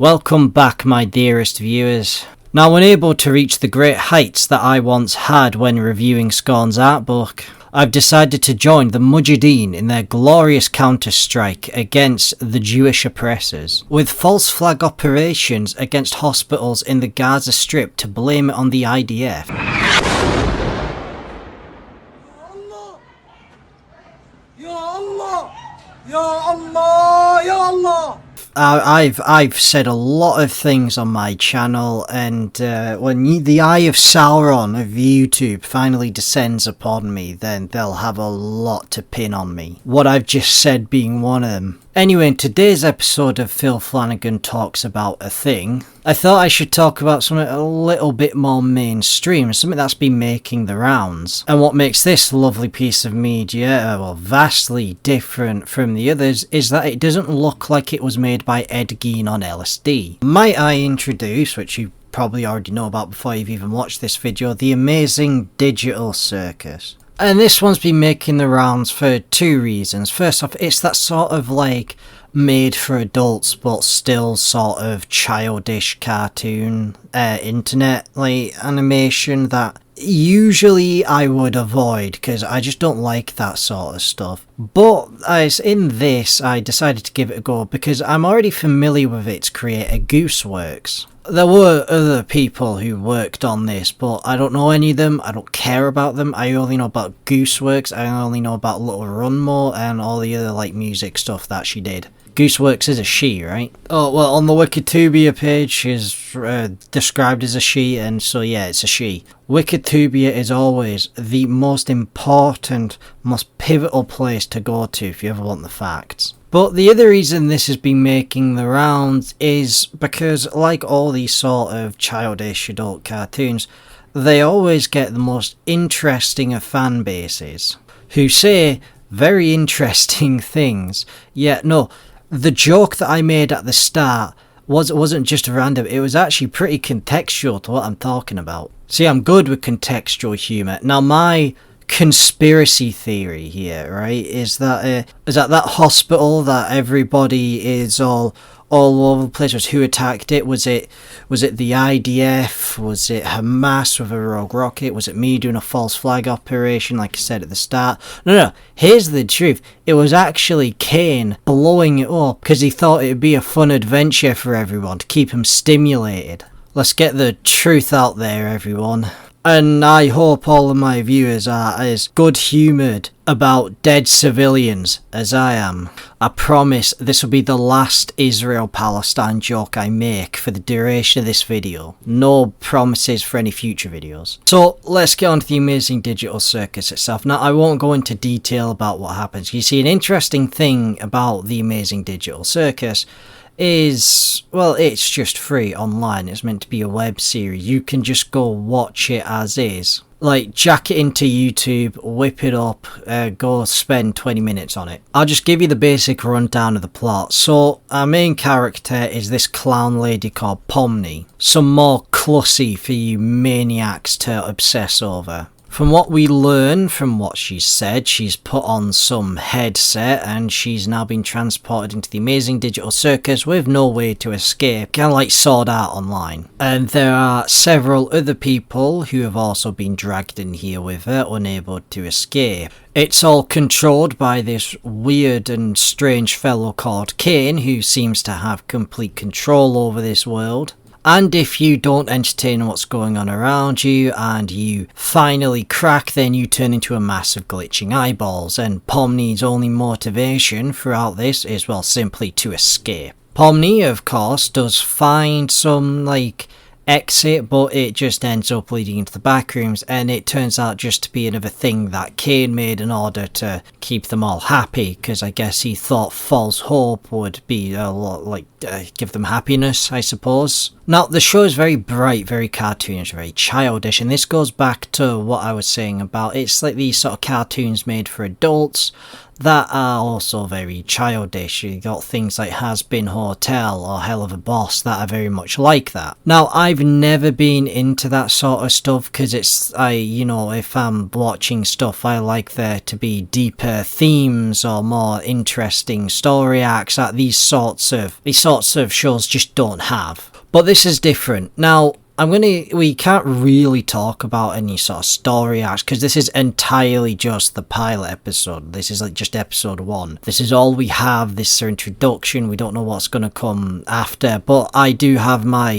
Welcome back, my dearest viewers. Now, unable to reach the great heights that I once had when reviewing Scorn's art book, I've decided to join the Mujahideen in their glorious counter-strike against the Jewish oppressors, with false flag operations against hospitals in the Gaza Strip to blame it on the IDF. I've said a lot of things on my channel, and when the eye of Sauron of YouTube finally descends upon me, then they'll have a lot to pin on me. What I've just said being one of them. Anyway, in today's episode of Phil Flanagan Talks About a Thing, I thought I should talk about something a little bit more mainstream, something that's been making the rounds. And what makes this lovely piece of media, well, vastly different from the others, is that it doesn't look like it was made by Ed Gein on LSD. Might I introduce, which you probably already know about before you've even watched this video, the amazing digital circus. And this one's been making the rounds for two reasons. First off, it's that sort of like made for adults but still sort of childish cartoon internet like animation that usually I would avoid because I just don't like that sort of stuff. But as in this, I decided to give it a go because I'm already familiar with its creator, Gooseworks. There were other people who worked on this, but I don't know any of them, I don't care about them. I only know about Gooseworks, I only know about Little Runmo and all the other like music stuff that she did. Gooseworks is a she, right? Oh, well, on the Wikitubia page, she's described as a she, and so yeah, it's a she. Wikitubia is always the most important, most pivotal place to go to if you ever want the facts. But the other reason this has been making the rounds is because, like all these sort of childish adult cartoons, they always get the most interesting of fan bases, who say very interesting things. Yet, no, the joke that I made at the start wasn't just random, it was actually pretty contextual to what I'm talking about. See, I'm good with contextual humour. Now, my conspiracy theory here, right, is that that hospital that everybody is all over the place, was who attacked it? Was it the IDF? Was it Hamas with a rogue rocket? Was it me doing a false flag operation like I said at the start? No, here's the truth. It was actually Kane blowing it up because he thought it would be a fun adventure for everyone to keep him stimulated. Let's get the truth out there, everyone. And I hope all of my viewers are as good-humoured about dead civilians as I am. I promise this will be the last Israel-Palestine joke I make for the duration of this video. No promises for any future videos. So let's get on to the amazing digital circus itself. Now, I won't go into detail about what happens. You see, an interesting thing about the amazing digital circus is, well, it's just free online. It's meant to be a web series. You can just go watch it as is. Like, jack it into YouTube, whip it up, go spend 20 minutes on it. I'll just give you the basic rundown of the plot. So, our main character is this clown lady called Pomy. Some more clussy for you maniacs to obsess over. From what we learn from what she's said, she's put on some headset and she's now been transported into the amazing digital circus with no way to escape, kind of like Sword Art Online. And there are several other people who have also been dragged in here with her, unable to escape. It's all controlled by this weird and strange fellow called Kane, who seems to have complete control over this world. And if you don't entertain what's going on around you and you finally crack, then you turn into a mass of glitching eyeballs, and Pomy's only motivation throughout this is, well, simply to escape. Pomy, of course, does find some, like, exit, but it just ends up leading into the back rooms, and it turns out just to be another thing that Kane made in order to keep them all happy, because I guess he thought false hope would be a lot like give them happiness, I suppose. Now, the show is very bright, very cartoonish, very childish, and this goes back to what I was saying about it's like these sort of cartoons made for adults that are also very childish. You got things like Has Been Hotel or Hell of a Boss that are very much like that. Now, I've never been into that sort of stuff because it's, if I'm watching stuff, I like there to be deeper themes or more interesting story arcs. That these sorts of sorts of shows just don't have. But this is different. Now, we can't really talk about any sort of story arcs because this is entirely just the pilot episode. This is like just episode 1. This is all we have. This is our introduction. We don't know what's going to come after, but I do have my,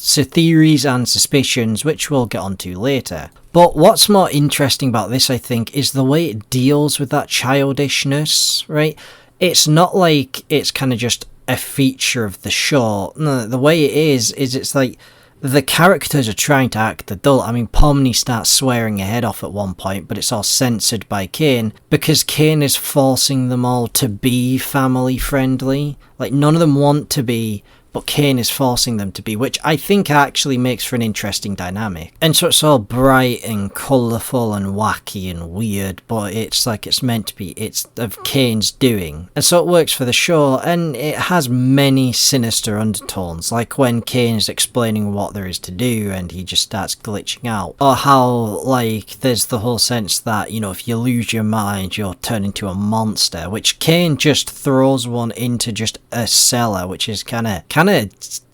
theories and suspicions, which we'll get onto later. But what's more interesting about this, I think, is the way it deals with that childishness, right? It's not like it's kind of just a feature of the show. No, the way it is it's like the characters are trying to act adult. I mean, Pomy starts swearing her head off at one point, but it's all censored by Kane because Kane is forcing them all to be family friendly. Like, none of them want to be, but Kane is forcing them to be, which I think actually makes for an interesting dynamic. And so it's all bright and colourful and wacky and weird, but it's like it's meant to be. It's of Kane's doing. And so it works for the show, and it has many sinister undertones, like when Kane is explaining what there is to do and he just starts glitching out. Or how, like, there's the whole sense that, if you lose your mind, you'll turn into a monster, which Kane just throws one into just a cellar, which is kind of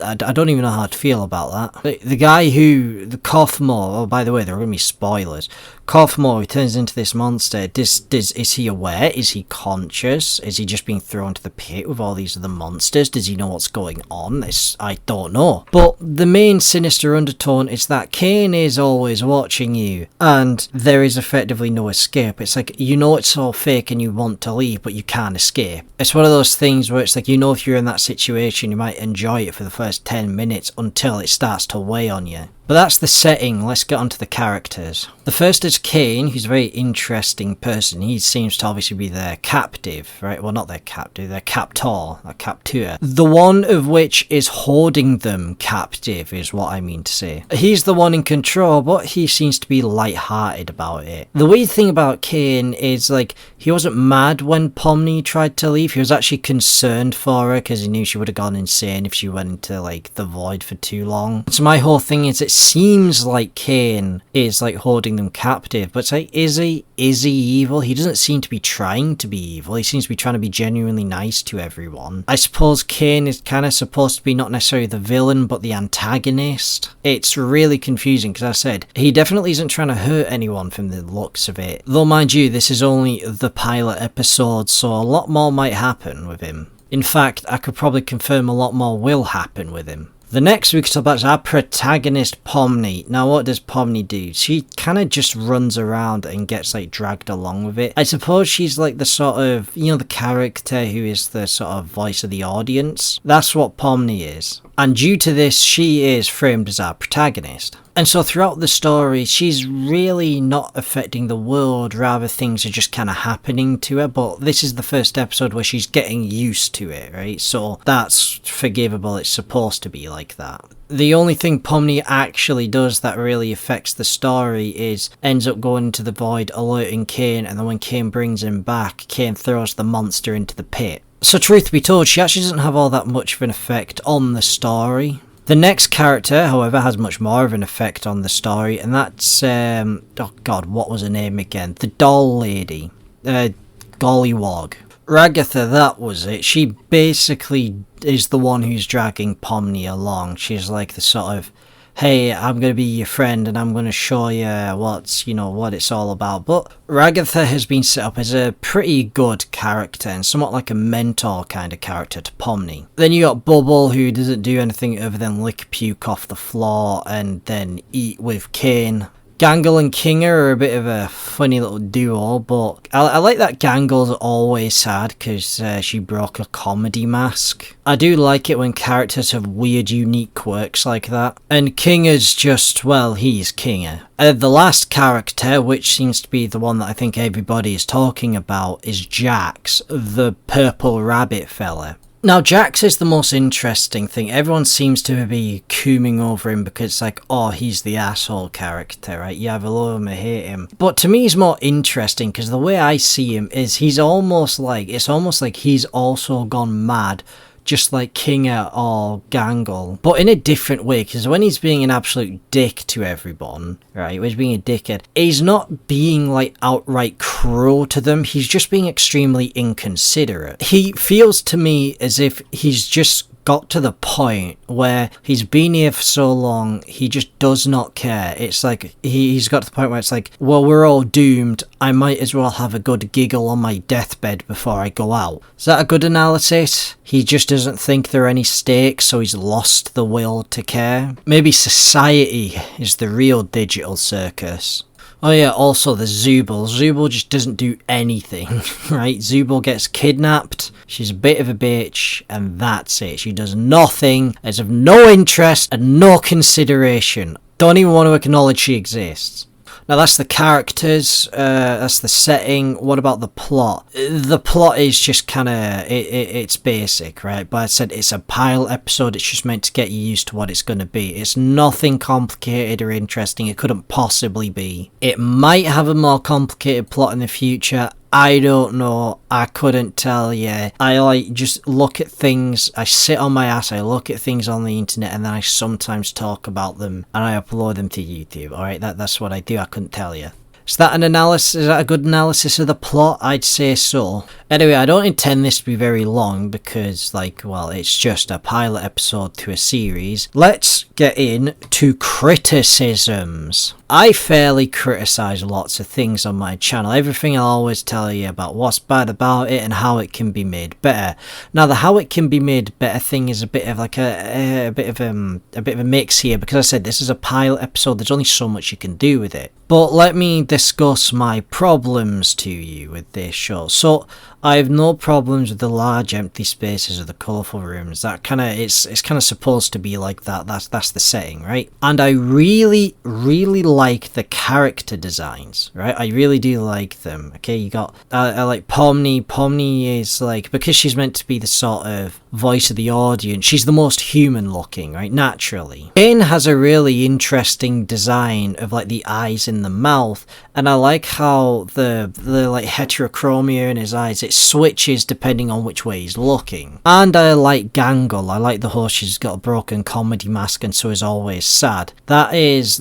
I don't even know how to feel about that. The guy who, the Kothmore, oh, by the way, there are going to be spoilers. Kothmore, who turns into this monster, is he aware? Is he conscious? Is he just being thrown to the pit with all these other monsters? Does he know what's going on? I don't know. But the main sinister undertone is that Kane is always watching you, and there is effectively no escape. It's like, it's all fake and you want to leave, but you can't escape. It's one of those things where it's like, if you're in that situation, you might enjoy it for the first 10 minutes until it starts to weigh on you. But that's the setting. Let's get on to the characters. The first is Kane, who's a very interesting person. He seems to obviously be their captive, right? Well, not their captive, their captor, their captor. The one of which is holding them captive is what I mean to say. He's the one in control, but he seems to be light-hearted about it. The weird thing about Kane is, like, he wasn't mad when Pomy tried to leave. He was actually concerned for her because he knew she would have gone insane if she went into, like, the void for too long. So my whole thing is, it seems like Kane is like holding them captive, but it's like, is he evil? He doesn't seem to be trying to be evil. He seems to be trying to be genuinely nice to everyone. I suppose Kane is kind of supposed to be not necessarily the villain, but the antagonist. It's really confusing because I said, he definitely isn't trying to hurt anyone from the looks of it. Though mind you, this is only the pilot episode, so a lot more might happen with him. In fact, I could probably confirm a lot more will happen with him. The next we can talk about is our protagonist, Pomy. Now, what does Pomy do? She kind of just runs around and gets, like, dragged along with it. I suppose she's, like, the sort of, the character who is the sort of voice of the audience. That's what Pomy is. And due to this, she is framed as our protagonist. And so throughout the story, she's really not affecting the world, rather things are just kind of happening to her, but this is the first episode where she's getting used to it, right? So that's forgivable, it's supposed to be like that. The only thing Pomy actually does that really affects the story is ends up going into the void, alerting Kane, and then when Kane brings him back, Kane throws the monster into the pit. So truth be told, she actually doesn't have all that much of an effect on the story. The next character, however, has much more of an effect on the story, and that's, oh god, what was her name again? The doll lady. Gollywog. Ragatha, that was it. She basically is the one who's dragging Pomy along. She's like the sort of, hey, I'm going to be your friend and I'm going to show you what's, what it's all about. But Ragatha has been set up as a pretty good character and somewhat like a mentor kind of character to Pomy. Then you got Bubble, who doesn't do anything other than lick puke off the floor and then eat with Kane. Gangle and Kinger are a bit of a funny little duo, but I like that Gangle's always sad because she broke a comedy mask. I do like it when characters have weird, unique quirks like that. And Kinger's just, well, he's Kinger. The last character, which seems to be the one that I think everybody is talking about, is Jax, the purple rabbit fella. Now, Jax is the most interesting thing. Everyone seems to be cooming over him because it's like, oh, he's the asshole character, right? You either love him or hate him. But to me, he's more interesting because the way I see him is it's almost like he's also gone mad, just like Kinger or Gangle, but in a different way, because when he's being an absolute dick to everyone, right, when he's being a dickhead, he's not being like outright cruel to them, he's just being extremely inconsiderate. He feels to me as if he's just got to the point where he's been here for so long, he just does not care. It's like, he's got to the point where it's like, well, we're all doomed, I might as well have a good giggle on my deathbed before I go out. Is that a good analysis? He just doesn't think there are any stakes, so he's lost the will to care. Maybe society is the real digital circus. Oh yeah, also the Zubo. Zubo just doesn't do anything, right? Zubo gets kidnapped, she's a bit of a bitch, and that's it. She does nothing, is of no interest and no consideration. Don't even want to acknowledge she exists. Now that's the characters, that's the setting. What about the plot? The plot is just kind of, it's basic, right? But I said it's a pilot episode, it's just meant to get you used to what it's going to be. It's nothing complicated or interesting, it couldn't possibly be. It might have a more complicated plot in the future, I don't know, I couldn't tell you. I just look at things, I sit on my ass, I look at things on the internet, and then I sometimes talk about them, and I upload them to YouTube, alright? That's what I do, I couldn't tell you. Is that an analysis? Is that a good analysis of the plot? I'd say so. Anyway, I don't intend this to be very long because, well, it's just a pilot episode to a series. Let's get into criticisms. I fairly criticise lots of things on my channel. Everything I'll always tell you about what's bad about it and how it can be made better. Now, the how it can be made better thing is a bit of like a bit of a mix here, because I said this is a pilot episode. There's only so much you can do with it. But let me discuss my problems to you with this show. So I have no problems with the large empty spaces or the colourful rooms. That kind of, it's kind of supposed to be like that. That's the setting, right? And I really like the character designs, right? I really do like them. Okay, you got I like Pomy. Pomy is like, because she's meant to be the sort of voice of the audience, she's the most human looking, right? Naturally. Kane has a really interesting design of like the eyes in the mouth, and I like how the like heterochromia in his eyes, it switches depending on which way he's looking. And I like Gangle. I like the whole she's got a broken comedy mask and so is always sad. That's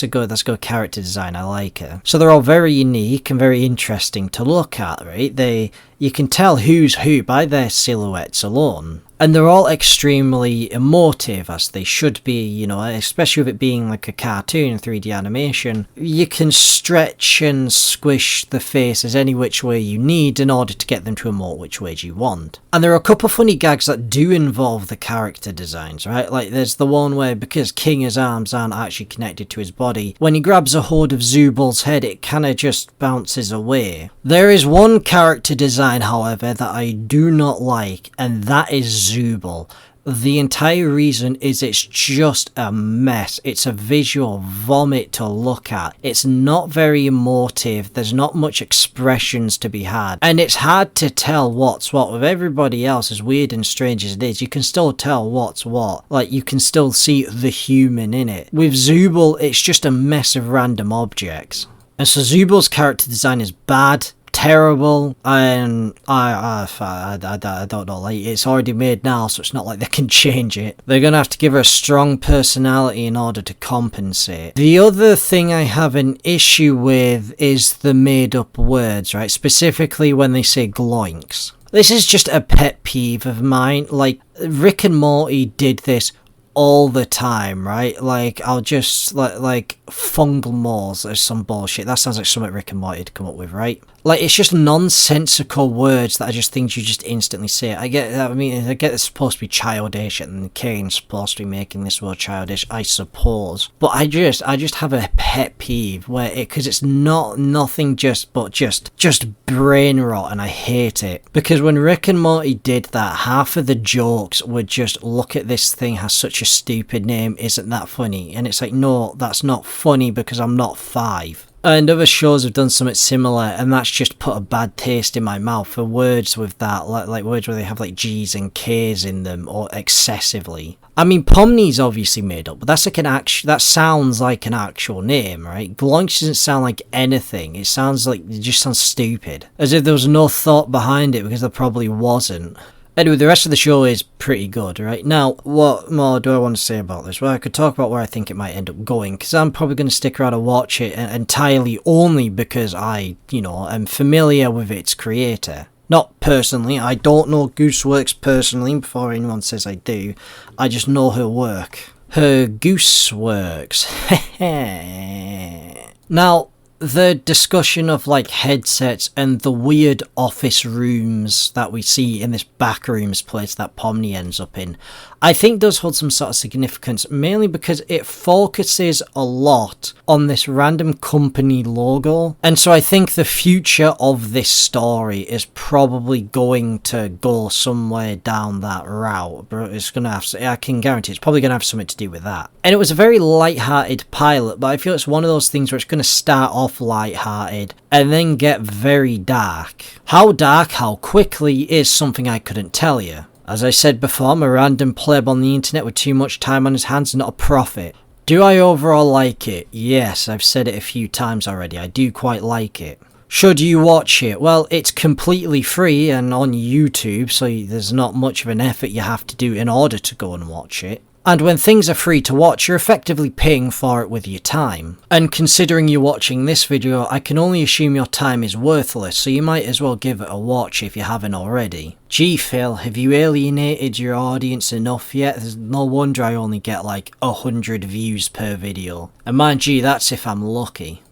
a good character design. I like her. So they're all very unique and very interesting to look at, right? You can tell who's who by their silhouettes alone. And they're all extremely emotive, as they should be, you know, especially with it being like a cartoon 3D animation. You can stretch and squish the faces any which way you need in order to get them to emote which ways you want. And there are a couple funny gags that do involve the character designs, right? Like there's the one where, because Kinger's arms aren't actually connected to his body, when he grabs a hold of Zubo's head, it kind of just bounces away. There is one character design, however, that I do not like, and that is Zubo. The entire reason is it's just a mess. It's a visual vomit to look at. It's not very emotive. There's not much expressions to be had. And it's hard to tell what's what. With everybody else, as weird and strange as it is, you can still tell what's what. Like, you can still see the human in it. With Zubo, it's just a mess of random objects. And so Zubo's character design is bad, terrible, and I don't know, like, it's already made now, so it's not like they can change it. They're gonna have to give her a strong personality in order to compensate. The other thing I have an issue with is the made up words, right? Specifically when they say gloinks. This is just a pet peeve of mine. Like, Rick and Morty did this all the time, right? Like, I'll just like fungal moles or some bullshit. That sounds like something Rick and Morty had come up with, right? Like, it's just nonsensical words that are just things you just instantly say. I get it's supposed to be childish, and Kane's supposed to be making this world childish, I suppose. But I just have a pet peeve where because it's nothing but just brain rot, and I hate it. Because when Rick and Morty did that, half of the jokes were just, look at this thing, has such a stupid name, isn't that funny? And it's like, no, that's not funny because I'm not 5. And other shows have done something similar, and that's just put a bad taste in my mouth for words with that, like words where they have like G's and K's in them, or excessively. I mean, Pomny's obviously made up, but that's like that sounds like an actual name, right? Gloinks doesn't sound like anything. It just sounds stupid. As if there was no thought behind it, because there probably wasn't. Anyway, the rest of the show is pretty good, right? Now, what more do I want to say about this? Well, I could talk about where I think it might end up going, because I'm probably going to stick around and watch it entirely only because I, am familiar with its creator. Not personally, I don't know Gooseworks personally, before anyone says I do. I just know her work. Her Gooseworks. Now, the discussion of like headsets and the weird office rooms that we see in this back rooms place that Pomy ends up in, I think does hold some sort of significance, mainly because it focuses a lot on this random company logo. And so I think the future of this story is probably going to go somewhere down that route, but it's going to have, I can guarantee it's probably going to have something to do with that. And it was a very light-hearted pilot, but I feel it's one of those things where it's going to start off light-hearted and then get very dark. How dark, how quickly is something I couldn't tell you. As I said before, I'm a random pleb on the internet with too much time on his hands and not a prophet. Do I overall like it? Yes, I've said it a few times already. I do quite like it. Should you watch it? Well, it's completely free and on YouTube, so there's not much of an effort you have to do in order to go and watch it. And when things are free to watch, you're effectively paying for it with your time. And considering you're watching this video, I can only assume your time is worthless, so you might as well give it a watch if you haven't already. Gee Phil, have you alienated your audience enough yet? There's no wonder I only get like 100 views per video. And mind you, that's if I'm lucky.